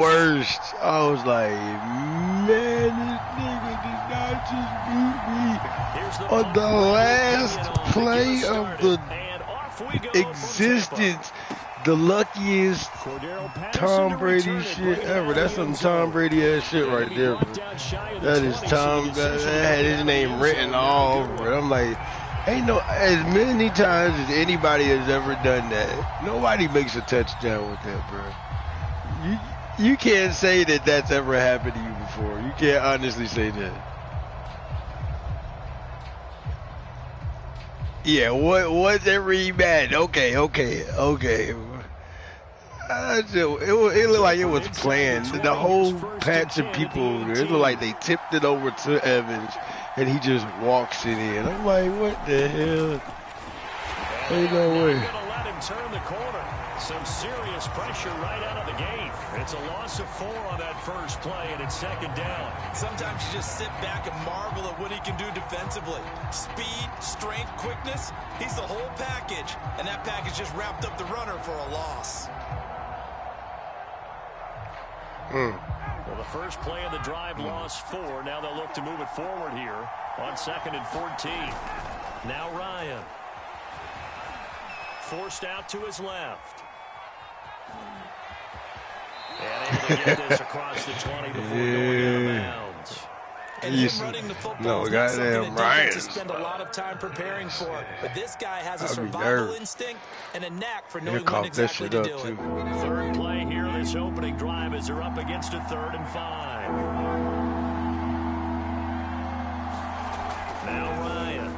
worst. I was like, man, this nigga did not just beat me on the last play of the existence. The luckiest Tom Brady shit ever. That's some Tom Brady ass shit right there, bro. That is Tom. That had his name written all over it. I'm like, ain't no, as many times as anybody has ever done that, nobody makes a touchdown with that, bro. You can't say that that's ever happened to you before. You can't honestly say that. Yeah, what's every man? Okay. It looked like it was planned. The whole patch of people over there, it looked like they tipped it over to Evans, and he just walks it in. I'm like, what the hell? Ain't no way. Let him turn the corner. Some serious pressure right out of the gate. It's a loss of 4 on that first play, and it's second down. Sometimes you just sit back and marvel at what he can do defensively. Speed, strength, quickness. He's the whole package, and that package just wrapped up the runner for a loss. Well, the first play of the drive lost 4. Now they'll look to move it forward here on 2nd and 14. Now Ryan. Forced out to his left. And able to get this across the 20 before going out of bounds. And him running the football is not something that defenses spend a lot of time preparing for. But this guy has a survival instinct and a knack for knowing when exactly to do it. Third play here, this opening drive, as they're up against a 3rd and 5. Now Ryan.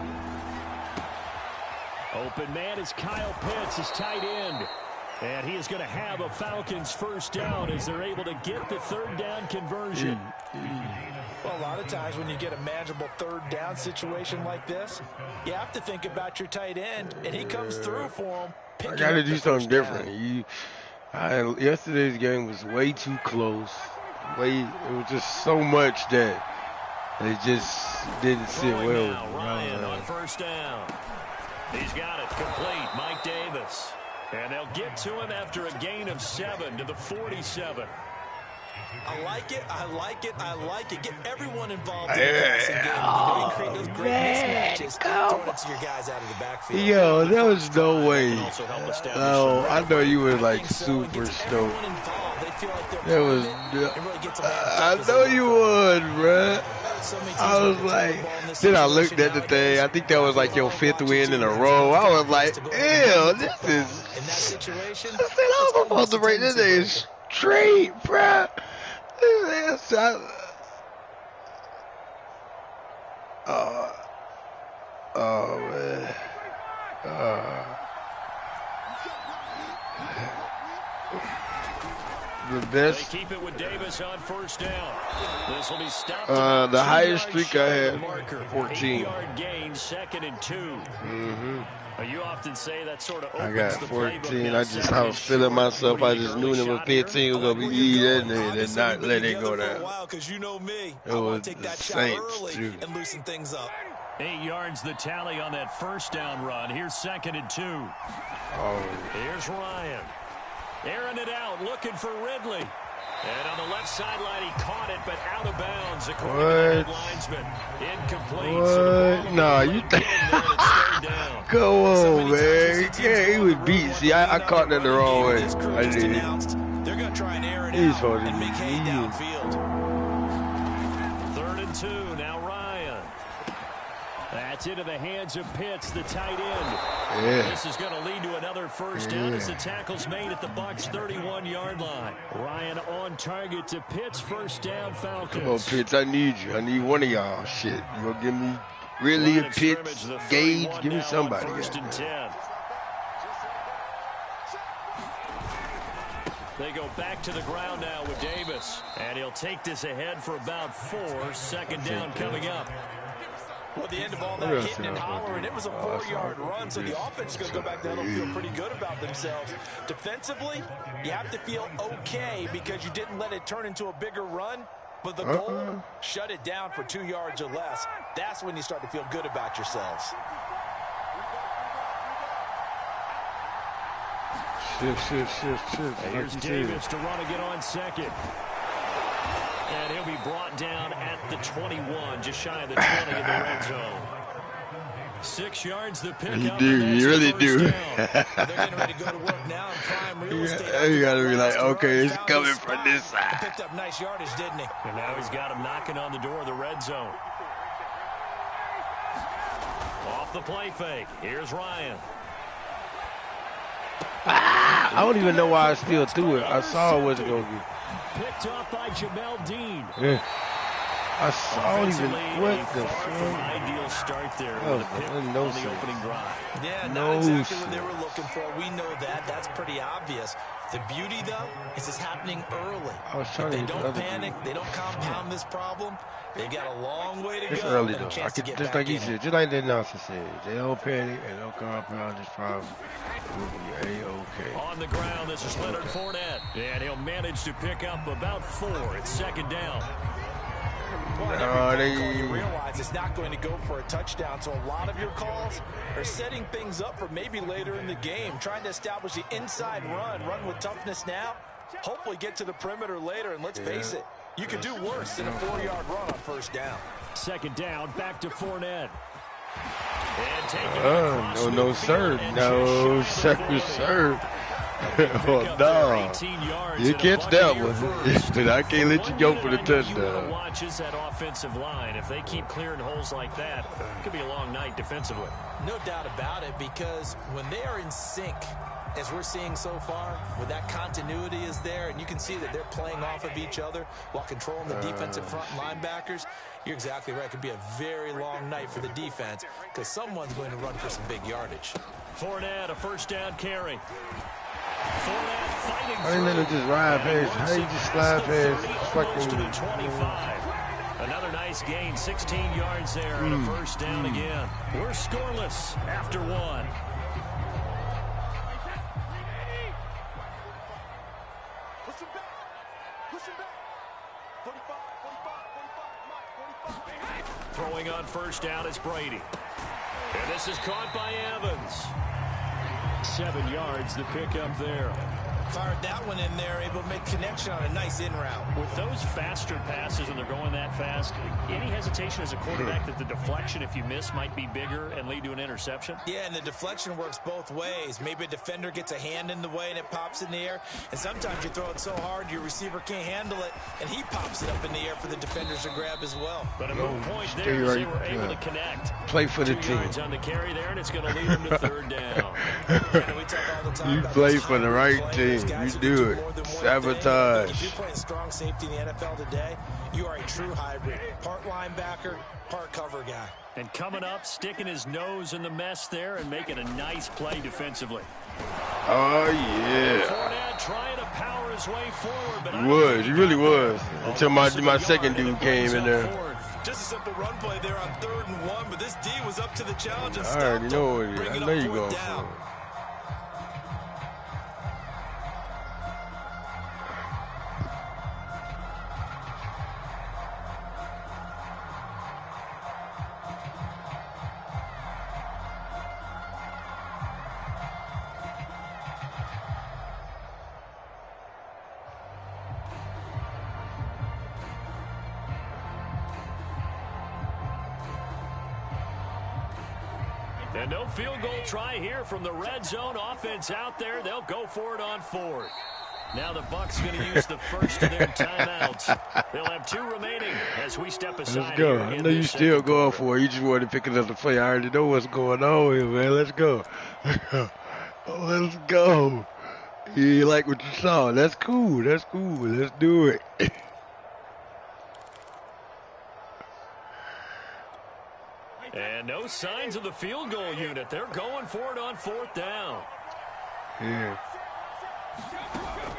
Open man is Kyle Pitts, his tight end. And he is going to have a Falcons first down as they're able to get the 3rd down conversion. Well, a lot of times when you get a manageable 3rd down situation like this, you have to think about your tight end, and he comes through for him. I got to do something different. Yesterday's game was way too close. It was just so much that it just didn't sit well. Ryan on first down. He's got it complete. Mike Davis. And they'll get to him after a gain of 7 to the 47. I like it. Get everyone involved in the passing game. You know, you create those great mismatches. Throwing it to your guys out of the backfield. Yo, there was no way. Oh, I know you were like super stoked. There was. I know you would, bruh. I was like, then I looked at the thing. I think that was like your 5th win in a row. I was like, ew, this is. In that situation, I said, I was supposed to break this thing straight, bruh. Oh man. The best. They keep it with Davis on first down. This will be stopped. The highest streak I had, 14. 8-yard gain, 2nd and 2. You often say that sort of I got 14. I was feeling myself. I just knew number 15 was gonna be easy and not let it go down. You know me. It was the Saints too. And loosen things up. 8 yards the tally on that first down run. Here's 2nd and 2. Oh. Here's Ryan. Airing it out, looking for Ridley. And on the left sideline, he caught it, but out of bounds, according to the linesman. Incomplete. What? Nah, you think? Go on, man. Yeah, he was beat. See, I caught that the wrong way. I did. They're going to try and air it He's out and make hay downfield. 3rd and 2, now Ryan. That's into the hands of Pitts, the tight end. Yeah. This is going to lead to another first down as the tackle's made at the Bucs' 31-yard line. Ryan on target to Pitts, first down, Falcons. Come on, Pitts, I need you. I need one of y'all. Shit, you gonna give me really a Pitts, Gage? Give me somebody. First and 10. They go back to the ground now with Davis. And he'll take this ahead for about 4. 2nd down coming up. Well, the end of all that hitting and hollering, it was a 4-yard run, so the offense is going to go back there and feel pretty good about themselves. Defensively, you have to feel okay because you didn't let it turn into a bigger run, but the goal, shut it down for 2 yards or less. That's when you start to feel good about yourselves. Shift. And here's Davis to run again on second. And he'll be brought down at the 21, just shy of the 20 in the red zone. 6 yards the pick up. You really do. They're getting ready to go to work now in prime real estate. You gotta be like, okay, it's coming from this He side. picked up nice yardage, didn't he? And now he's got him knocking on the door of the red zone. Off the play fake. Here's Ryan. I don't even know why I still threw it. I saw it wasn't going to be. Picked up by Jamel Dean. Yeah. I don't even, what the fuck? fuck? Ideal start there with a pick on the opening drive. Yeah, not exactly what they were looking for. We know that. That's pretty obvious. The beauty, though, is it's happening early. If they don't panic, they don't compound this problem, they've got a long way to go. It's early, though. Just like he said, just like the announcer said, they don't panic and don't compound this problem. We'll be A-okay. On the ground, this is Leonard Fournette. And he'll manage to pick up about 4. It's second down. You realize it's not going to go for a touchdown, so a lot of your calls are setting things up for maybe later in the game, trying to establish the inside run with toughness now, hopefully get to the perimeter later, and let's face it, you could do worse than a 4-yard run on first down. Second down, back to Fournette. No, sir. No, sir. Oh, no. You catch that one. But I can't let you go for the touchdown. Watches that offensive line. If they keep clearing holes like that, it could be a long night defensively. No doubt about it, because when they are in sync, as we're seeing so far, when that continuity is there, and you can see that they're playing off of each other while controlling the defensive front linebackers, you're exactly right. It could be a very long night for the defense because someone's going to run for some big yardage. Fournette, a first down carry. Fournette fighting I didn't let him just ride past. How you just slide past fucking to the 25. Another nice gain, 16 yards there, and a first down again. We're scoreless after 1. Throwing on first down is Brady. And this is caught by Evans. 7 yards, the pickup there. Fired that one in there, able to make connection on a nice in route. With those faster passes and they're going that fast, any hesitation as a quarterback that the deflection, if you miss, might be bigger and lead to an interception? Yeah, and the deflection works both ways. Maybe a defender gets a hand in the way and it pops in the air, and sometimes you throw it so hard your receiver can't handle it, and he pops it up in the air for the defenders to grab as well. But a good point there is they were able to connect. Play for the 2 team. yards on the carry there, and it's going to lead them to third down. You play for the right team. You do it. Sabotage. If you're playing strong safety in the NFL today, you are a true hybrid. Part linebacker, part cover guy. And coming up, sticking his nose in the mess there and making a nice play defensively. Oh, yeah. Fournette trying to power his way forward. But He really was. Until my second dude came in there. Just a simple run play there on 3rd and 1, but this D was up to the challenge and I already know it is. I know you're going down. for it. And no field goal try here from the red zone. Offense out there. They'll go for it on 4th. Now the Bucs going to use the first of their timeouts. They'll have 2 remaining as we step aside. Let's go. I know you still going for it. You just want to pick another play. I already know what's going on here, man. Let's go. Let's go. You like what you saw. That's cool. That's cool. Let's do it. And no signs of the field goal unit. They're going for it on 4th down. Yeah.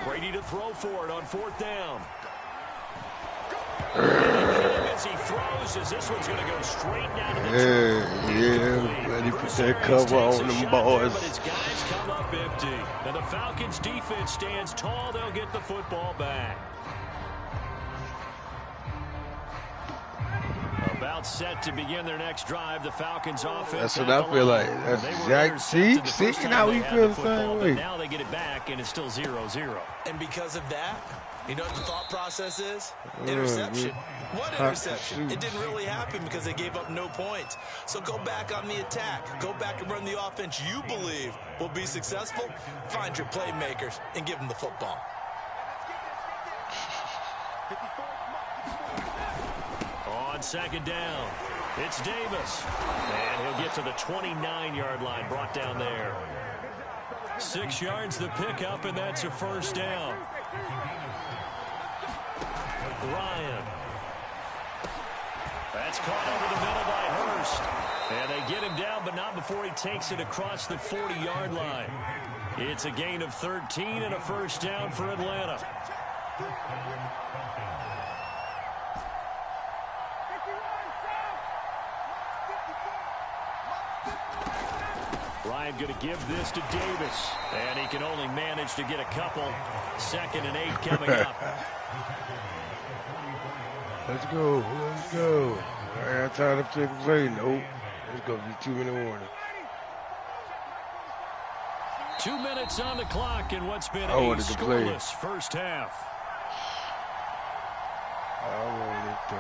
Brady to throw for it on 4th down. As he throws, as this one's going to go straight down to the Yeah. Ready to put that cover on them boys. But his guys come up empty. And the Falcons defense stands tall. They'll get the football back. About About set to begin their next drive. The Falcons offense. That's what I feel like. That's exact. See now we feel the same way. Now they get it back, and it's still 0-0. And because of that, you know what the thought process is? Interception. What interception? It didn't really happen because they gave up no points. So go back on the attack. Go back and run the offense you believe will be successful. Find your playmakers and give them the football. On second down, it's Davis. And he'll get to the 29-yard line, brought down there. 6 yards the pickup, and that's a first down. Ryan. That's caught over the middle by Hurst. And they get him down, but not before he takes it across the 40-yard line. It's a gain of 13 and a first down for Atlanta. Ryan going to give this to Davis. And he can only manage to get a couple. 2nd and 8 coming up. Let's go. Let's go. I got time to take a play. Nope. Let's go. Be 2-minute warning. 2 minutes on the clock in what's been a scoreless first half. I wanted to.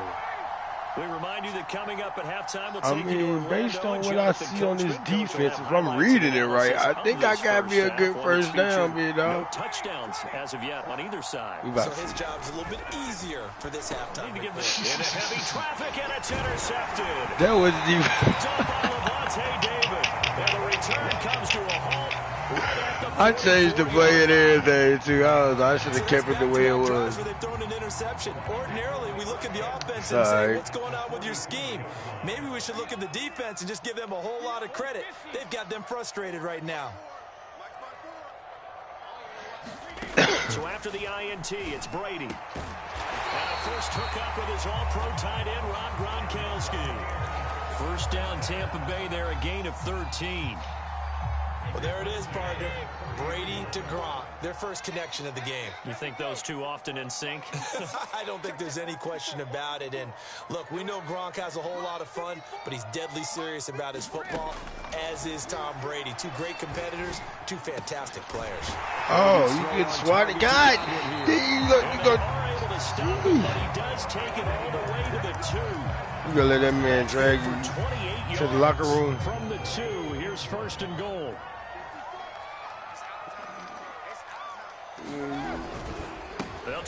We remind you that coming up at halftime, we'll take you to Orlando. Based on what I see on this defense, if I'm reading it right, I think I got me a good first down, big dog. No touchdowns as of yet on either side. So his job's a little bit easier for this halftime. In a heavy traffic, and it's intercepted. That was Picked up by Lavonte David. And the return comes to a halt. I changed the play and everything, too. I should have kept it the way it was. They've thrown an interception. Ordinarily, we look at the offense and say, what's going on with your scheme? Maybe we should look at the defense and just give them a whole lot of credit. They've got them frustrated right now. So after the INT, it's Brady. And a first hookup with his all-pro tight end, Rob Gronkowski. First down, Tampa Bay there, a gain of 13. Well, there it is, partner. Brady to Gronk, their first connection of the game. You think those two often in sync? I don't think there's any question about it. And, look, we know Gronk has a whole lot of fun, but he's deadly serious about his football, as is Tom Brady. Two great competitors, two fantastic players. Oh, you get swatted. God, you go. Able to stop him, but he does take it all the way to the 2. You gonna let that man drag you to the locker room. From the 2, here's 1st and goal.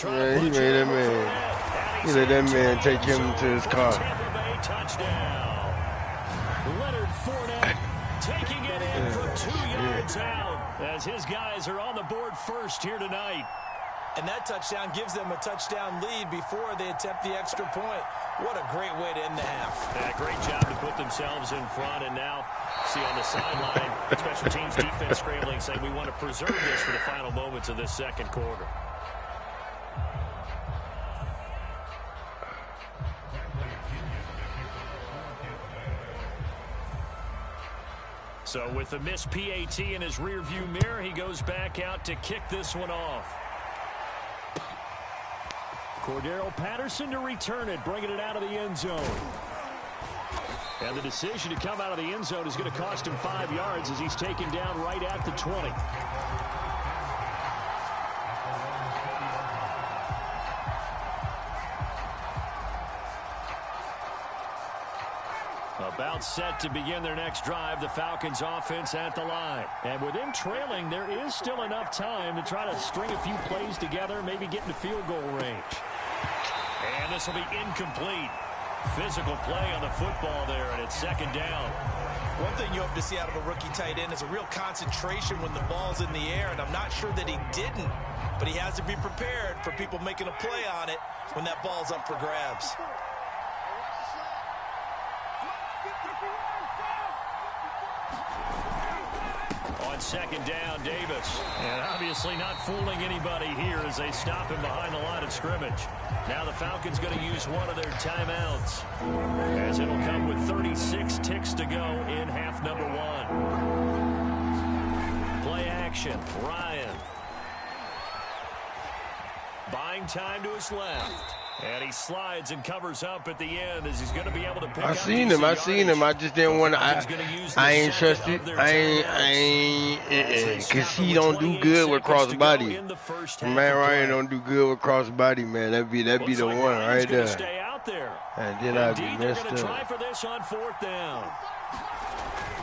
Yeah, he made that man. He let that man take him to his car. Touchdown. Leonard Fournette taking it in from 2 yards out as his guys are on the board first here tonight. And that touchdown gives them a touchdown lead before they attempt the extra point. What a great way to end the half. Yeah, great job to put themselves in front. And now, see on the sideline, special teams defense scrambling, saying we want to preserve this for the final moments of this second quarter. So with the missed PAT in his rearview mirror, he goes back out to kick this one off. Cordero Patterson to return it, bringing it out of the end zone. And the decision to come out of the end zone is going to cost him 5 yards as he's taken down right at the 20. About set to begin their next drive, the Falcons offense at the line. And with them trailing, there is still enough time to try to string a few plays together, maybe get into field goal range. And this will be incomplete. Physical play on the football there, and it's 2nd down. One thing you hope to see out of a rookie tight end is a real concentration when the ball's in the air, and I'm not sure that he didn't, but he has to be prepared for people making a play on it when that ball's up for grabs. On 2nd down, Davis. And obviously not fooling anybody here as they stop him behind the line of scrimmage. Now the Falcons going to use one of their timeouts, as it'll come with 36 ticks to go in half number 1. Play action. Ryan. Buying time to his left. And he slides and covers up at the end as he's going to be able to pick up. I seen him. I just didn't want to. I ain't trusted. I ain't, because he don't do good with crossbody. Man, Ryan don't do good with crossbody, man. That'd be the one right there. And then I'd be messed up. Try for this on 4th down.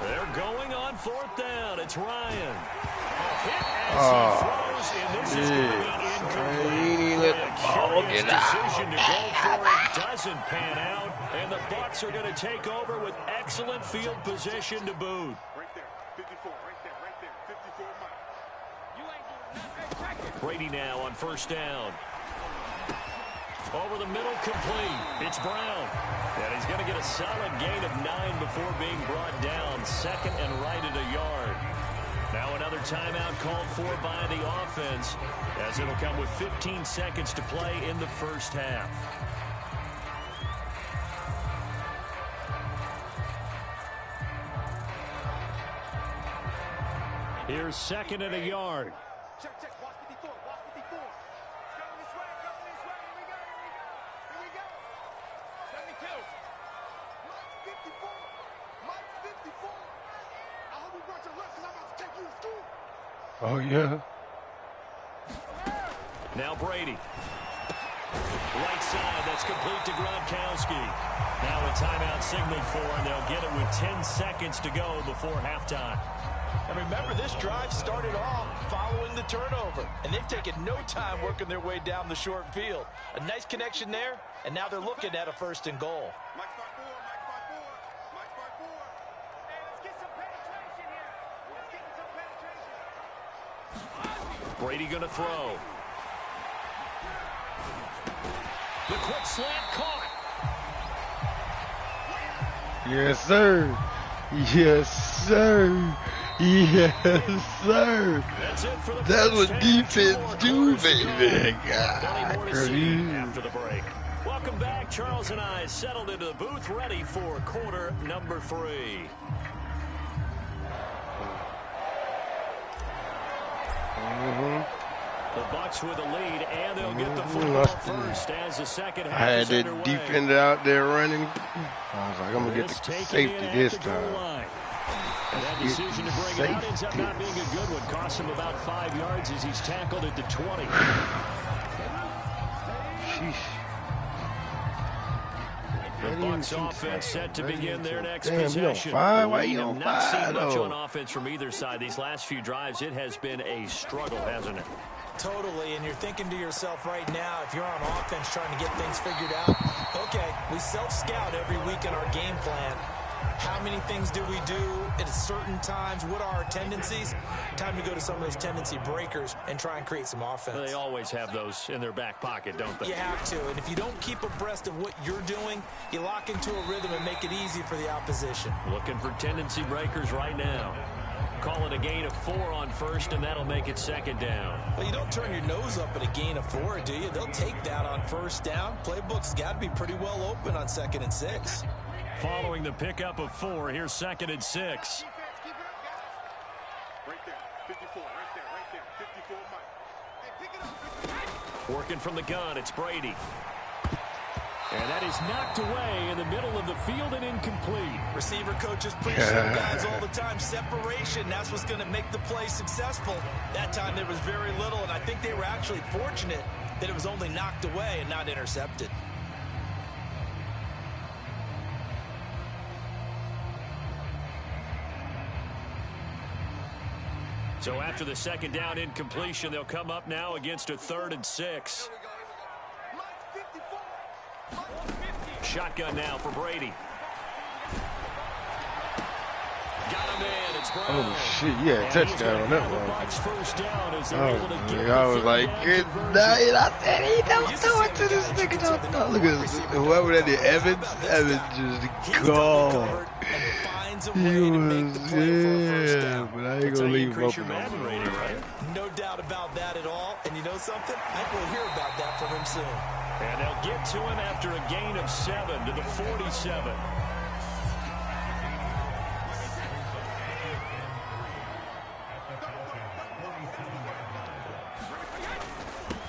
They're going on 4th down. It's Ryan. Decision to go for it doesn't pan out, and the Bucs are going to take over with excellent field position to boot. Brady now on 1st down. Over the middle, complete. It's Brown. And he's going to get a solid gain of 9 before being brought down. 2nd and right at a yard. Now another timeout called for by the offense, as it'll come with 15 seconds to play in the first half. Here's 2nd and a yard. Check. Watch 54. Watch 54. Coming this way. Here we go. 72. Mike 54. I hope you brought your lunch because I'm about to take you to school. Oh, yeah. Now Brady. Right side, that's complete to Gronkowski. Now a timeout signaled for, and they'll get it with 10 seconds to go before halftime. And remember, this drive started off following the turnover, and they've taken no time working their way down the short field. A nice connection there, and now they're looking at a 1st and goal. Mike 5-4. Hey, let's get some penetration here. Let's get some penetration. Brady going to throw. The quick slant caught. Yes, sir. Yes, sir. Yes, sir. That's what defense do, baby. God. After the break. Welcome back. Charles and I settled into the booth, ready for quarter number 3. The Bucs with the lead, and they'll get the football first as the second half I had is that underway. defender out there running. I was like, I'm going to get the safety this time. And that decision to bring it out ends up not being a good one. Cost him about 5 yards as he's tackled at the 20. Sheesh. The Bucs offense set to begin their next possession. You on 5? Why you on 5, not seen much on offense from either side. These last few drives, it has been a struggle, hasn't it? Totally, and you're thinking to yourself right now, if you're on offense trying to get things figured out, okay, we self-scout every week in our game plan. How many things do we do at certain times? What are our tendencies? Time to go to some of those tendency breakers and try and create some offense. They always have those in their back pocket, don't they? You have to, and if you don't keep abreast of what you're doing, you lock into a rhythm and make it easy for the opposition. Looking for tendency breakers right now. Calling a gain of 4 on 1st, and that'll make it 2nd down. Well, you don't turn your nose up at a gain of 4, do you? They'll take that on 1st down. Playbook's got to be pretty well open on 2nd and 6. Following the pickup of 4, here's 2nd and 6. Right there. 54. Right there. 54, Mike. Hey, pick it up. Working from the gun, it's Brady. And that is knocked away in the middle of the field and incomplete. Receiver coaches preach to their guys all the time. Separation, that's what's going to make the play successful. That time there was very little, and I think they were actually fortunate that it was only knocked away and not intercepted. So after the 2nd down incompletion, they'll come up now against a 3rd and 6. Shotgun now for Brady. Got him in. It's Brown. Oh, shit. Yeah, touchdown on that one. I was like, good night. I said, he don't throw it to this nigga. Don't look at this. Whoever that is, Evans just gone. He was, yeah, but I ain't going to leave him open. No doubt about that at all. And you know something? I think we'll hear about that from him soon. And they'll get to him after a gain of 7 to the 47.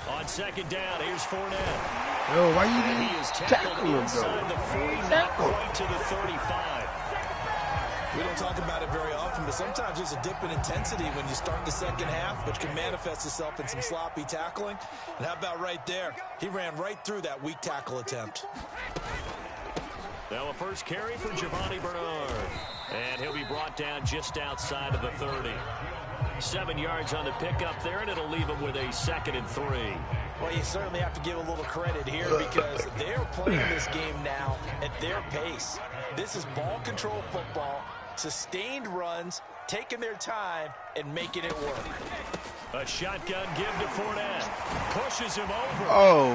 On 2nd down, here's Fournette. Yo, why you He didn't is tackle tackled him, inside the 40, though? not quite to the 35. We don't talk about it very often, but sometimes there's a dip in intensity when you start the second half, which can manifest itself in some sloppy tackling. And how about right there? He ran right through that weak tackle attempt. Now a first carry for Giovanni Bernard. And he'll be brought down just outside of the 30. 7 yards on the pickup there, and it'll leave him with a 2nd and 3. Well, you certainly have to give a little credit here because they're playing this game now at their pace. This is ball control football, sustained runs, taking their time, and making it work. A shotgun give to Fournette. Pushes him over. Oh,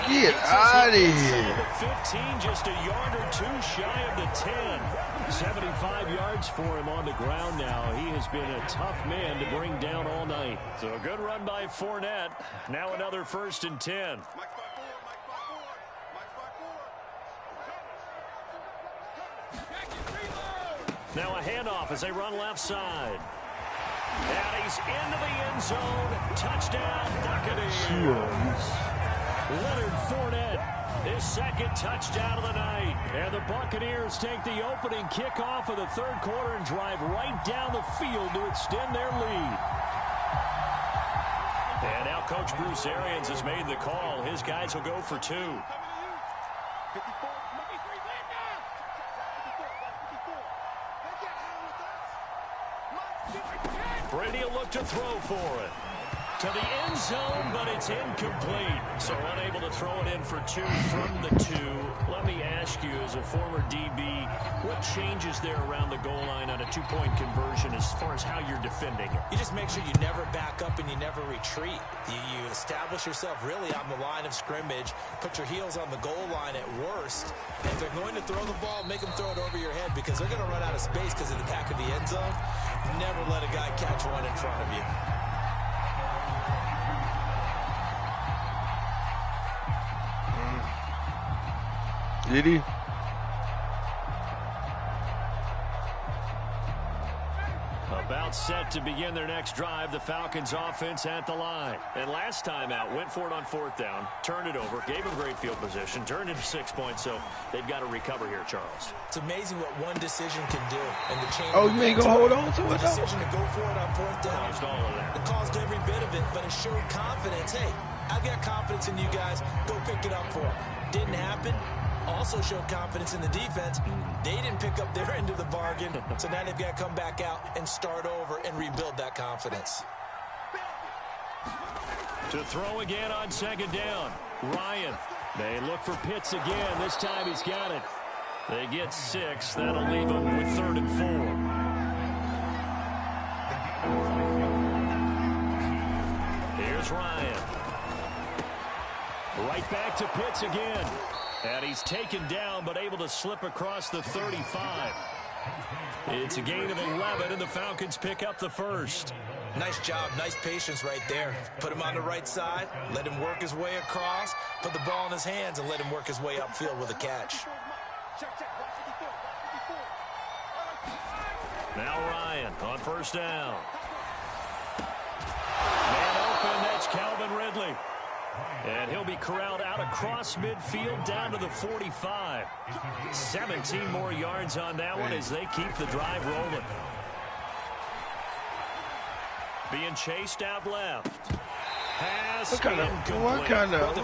get out of here. 15, just a yard or two shy of the 10. 75 yards for him on the ground now. He has been a tough man to bring down all night. So a good run by Fournette. Now another 1st and 10. Now a handoff as they run left side. And he's into the end zone. Touchdown, Buccaneers. Leonard Fournette, his 2nd touchdown of the night. And the Buccaneers take the opening kickoff of the 3rd quarter and drive right down the field to extend their lead. And now Coach Bruce Arians has made the call. His guys will go for 2. Brady will look to throw for it. To the end zone, but it's incomplete. So unable to throw it in for 2 from the 2. Let me ask you, as a former DB, what changes there around the goal line on a 2-point conversion as far as how you're defending it? You just make sure you never back up and you never retreat. You establish yourself really on the line of scrimmage, put your heels on the goal line at worst. And if they're going to throw the ball, make them throw it over your head because they're going to run out of space because of the back of the end zone. Never let a guy catch one in front of you. Did he? About set to begin their next drive. The Falcons offense at the line. And last time out, went for it on 4th down, turned it over, gave them great field position, turned it 6 points, so they've got to recover here, Charles. It's amazing what one decision can do. And the chain Oh, you ain't gonna hold on to the it? decision to go for it on 4th down. Caused all of that. It caused every bit of it, but it showed confidence. Hey, I've got confidence in you guys. Go pick it up for them. Didn't happen. Also showed confidence in the defense. They didn't pick up their end of the bargain, so now they've got to come back out and start over and rebuild that confidence. To throw again on 2nd down. Ryan. They look for Pitts again. This time he's got it. They get 6. That'll leave them with 3rd and 4. Here's Ryan. Right back to Pitts again. And he's taken down, but able to slip across the 35. It's a gain of 11, and the Falcons pick up the 1st. Nice job. Nice patience right there. Put him on the right side. Let him work his way across. Put the ball in his hands and let him work his way upfield with a catch. Now Ryan on 1st down. Man open, that's Calvin Ridley. And he'll be corralled out across midfield down to the 45. 17 more yards on that one as they keep the drive rolling. Being chased out left. Pass incomplete. What kind of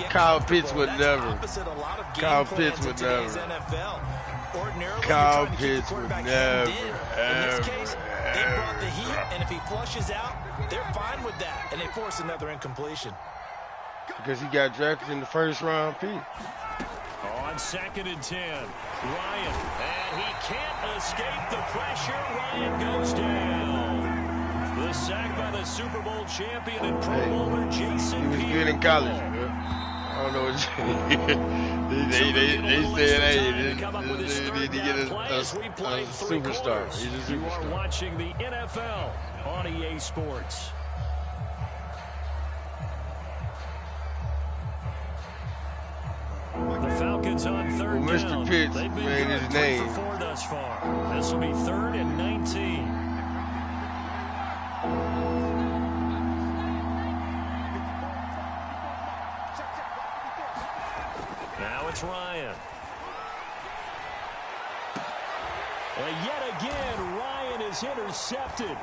Kyle Pitts would never. Kyle Pitts would never. Kyle Pitts would never, in this case, they brought the heat, and if he flushes out, they're fine with that, and they force another incompletion. Because he got drafted in the 1st round pick. On 2nd and 10, Ryan, and he can't escape the pressure. Ryan goes down. The sack by the Super Bowl champion and Pro Bowler Jason Pierre. He was good in college, bro. I don't know what they said, hey, they need to get a superstar. He's a superstar. You are watching the NFL on EA Sports. The Falcons on 3rd Well, down. Mr. Pitts They've been made good, his 3 name. for 4 thus far. This will be 3rd and 19. Now it's Ryan. And yet again, Ryan is intercepted.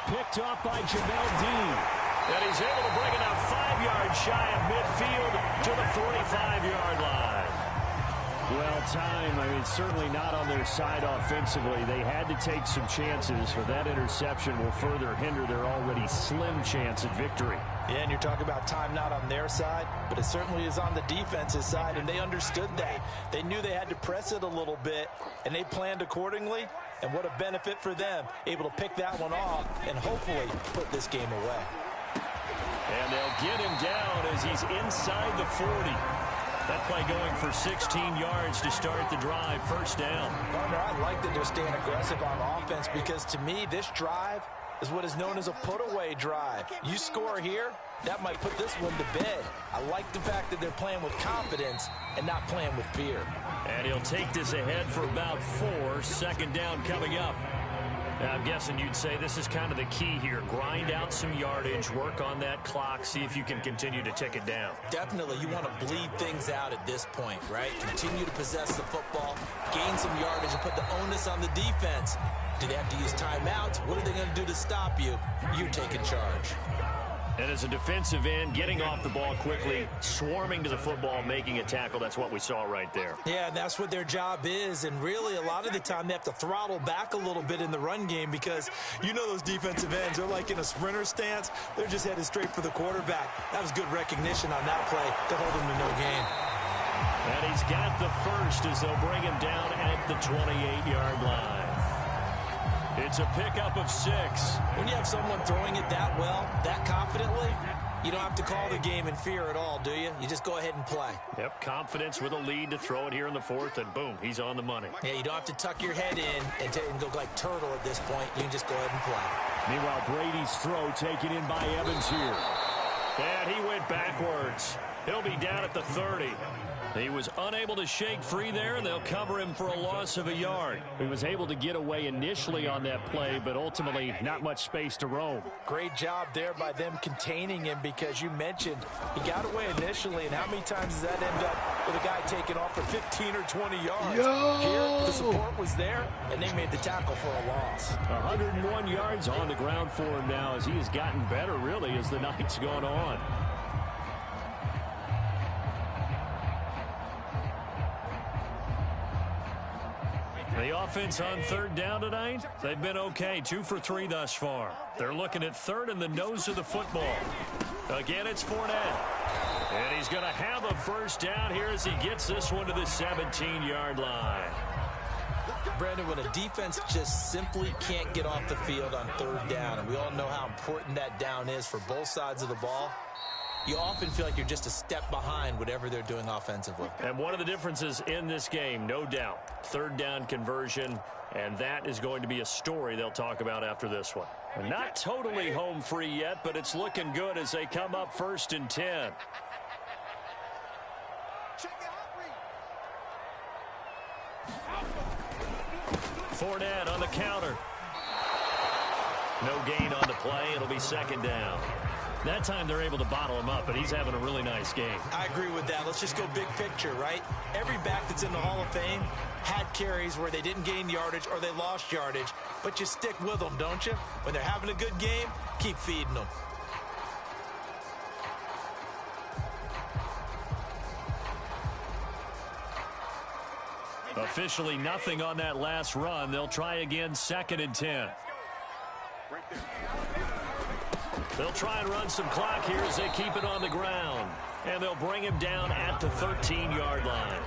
Picked off by Jamel Dean. And he's able to bring it out 5 yards shy of midfield to the 45-yard line. Well, time, I mean, certainly not on their side offensively. They had to take some chances, for that interception will further hinder their already slim chance at victory. Yeah, and you're talking about time not on their side, but it certainly is on the defensive side, and they understood that. They knew they had to press it a little bit, and they planned accordingly, and what a benefit for them, able to pick that one off and hopefully put this game away. And they'll get him down as he's inside the 40. That play going for 16 yards to start the drive, first down. Partner, I like that they're staying aggressive on offense because, to me, this drive is what is known as a put-away drive. You score here, that might put this one to bed. I like the fact that they're playing with confidence and not playing with fear. And he'll take this ahead for about 4, second down coming up. Now, I'm guessing you'd say this is kind of the key here. Grind out some yardage, work on that clock, see if you can continue to tick it down. Definitely, you want to bleed things out at this point, right? Continue to possess the football, gain some yardage, and put the onus on the defense. Do they have to use timeouts? What are they going to do to stop you? You're taking charge. And as a defensive end, getting off the ball quickly, swarming to the football, making a tackle, that's what we saw right there. Yeah, and that's what their job is. And really, a lot of the time, they have to throttle back a little bit in the run game because you know those defensive ends, they're like in a sprinter stance. They're just headed straight for the quarterback. That was good recognition on that play to hold him to no gain. And he's got the first as they'll bring him down at the 28-yard line. It's a pickup of 6. When you have someone throwing it that well, that confidently, you don't have to call the game in fear at all, do you? You just go ahead and play. Yep, confidence with a lead to throw it here in the 4th, and boom, he's on the money. Yeah, you don't have to tuck your head in and go like turtle at this point. You can just go ahead and play. Meanwhile, Brady's throw taken in by Evans here. And he went backwards. He'll be down at the 30. He was unable to shake free there, and they'll cover him for a loss of a yard. He was able to get away initially on that play, but ultimately not much space to roam. Great job there by them containing him because you mentioned he got away initially, and how many times does that end up with a guy taking off for 15 or 20 yards? Yo! Here, the support was there, and they made the tackle for a loss. 101 yards on the ground for him now as he has gotten better, really, as the night's gone on. The offense on 3rd down tonight, they've been okay, 2 for 3 thus far. They're looking at 3rd and the nose of the football. Again, it's Fournette. And he's going to have a first down here as he gets this one to the 17-yard line. Brandon, when a defense just simply can't get off the field on 3rd down, and we all know how important that down is for both sides of the ball, you often feel like you're just a step behind whatever they're doing offensively. And one of the differences in this game, no doubt, 3rd down conversion, and that is going to be a story they'll talk about after this one. Not totally home free yet, but it's looking good as they come up 1st and 10. Fournette on the counter. No gain on the play. It'll be 2nd down. That time they're able to bottle him up, but he's having a really nice game. I agree with that. Let's just go big picture, right? Every back that's in the Hall of Fame had carries where they didn't gain yardage or they lost yardage, but you stick with them, don't you? When they're having a good game, keep feeding them. Officially nothing on that last run. They'll try again, 2nd and 10. They'll try and run some clock here as they keep it on the ground. And they'll bring him down at the 13-yard line.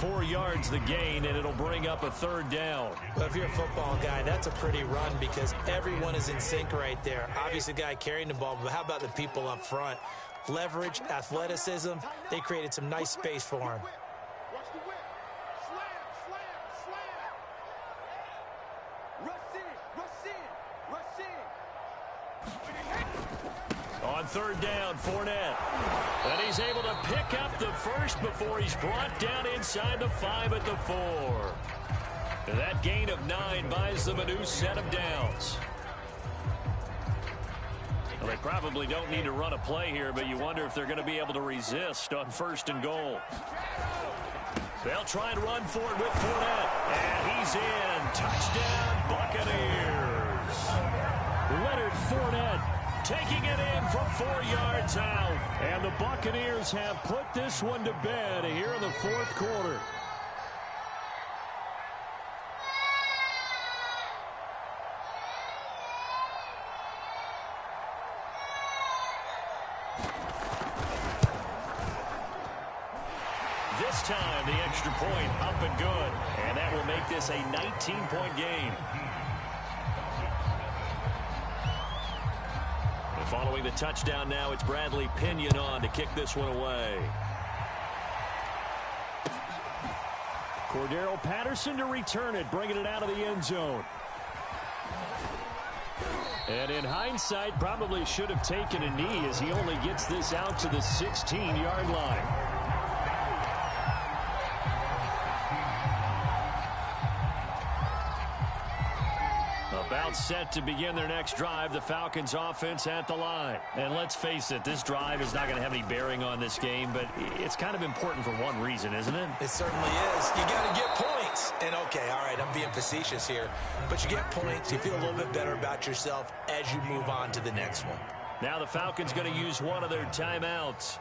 4 yards the gain, and it'll bring up a 3rd down. Well, if you're a football guy, that's a pretty run because everyone is in sync right there. Obviously, the guy carrying the ball, but how about the people up front? Leverage, athleticism, they created some nice space for him. Watch the whip. Slam. Rush in. On 3rd down, Fournette. And he's able to pick up the first before he's brought down inside the 5 at the 4. And that gain of 9 buys them a new set of downs. Well, they probably don't need to run a play here, but you wonder if they're going to be able to resist on 1st and goal. They'll try and run for it with Fournette. And he's in. Touchdown, Buccaneers. Leonard Fournette taking it in from 4 yards out. And the Buccaneers have put this one to bed here in the 4th quarter. This time, the extra point up and good. And that will make this a 19-point game. And following the touchdown now, it's Bradley Pinion on to kick this one away. Cordero Patterson to return it, bringing it out of the end zone. And in hindsight, probably should have taken a knee as he only gets this out to the 16-yard line. About set to begin their next drive, the Falcons offense at the line. And let's face it, this drive is not going to have any bearing on this game, but it's kind of important for one reason, isn't it? It certainly is. You got to get points. And okay, all right, I'm being facetious here, but you get points, you feel a little bit better about yourself as you move on to the next one. Now the Falcons going to use one of their timeouts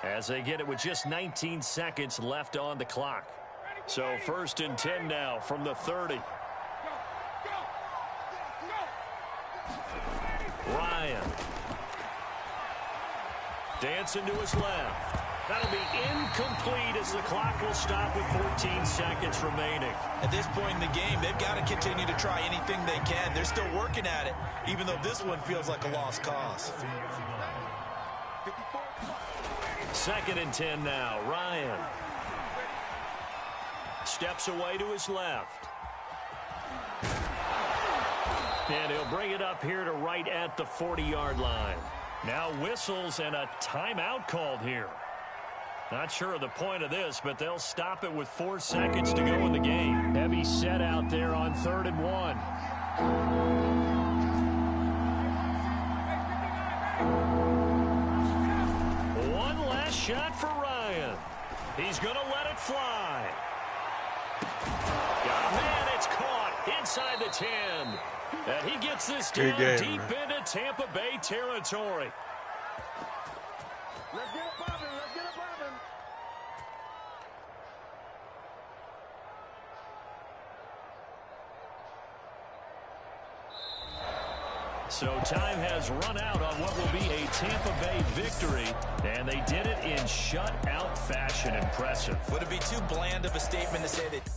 as they get it with just 19 seconds left on the clock. So 1st and 10 now from the 30. Ryan. Dancing to his left. That'll be incomplete as the clock will stop with 14 seconds remaining. At this point in the game, they've got to continue to try anything they can. They're still working at it, even though this one feels like a lost cause. 2nd and 10 now. Ryan. Steps away to his left. And he'll bring it up here to right at the 40-yard line. Now whistles and a timeout called here. Not sure of the point of this, but they'll stop it with 4 seconds to go in the game. Heavy set out there on 3rd and 1. One last shot for Ryan. He's going to let it fly. Oh, man, it's caught inside the 10. And he gets this down deep into Tampa Bay territory. Let's get it poppin', let's get it poppin'. So time has run out on what will be a Tampa Bay victory, and they did it in shutout fashion. Impressive. Would it be too bland of a statement to say that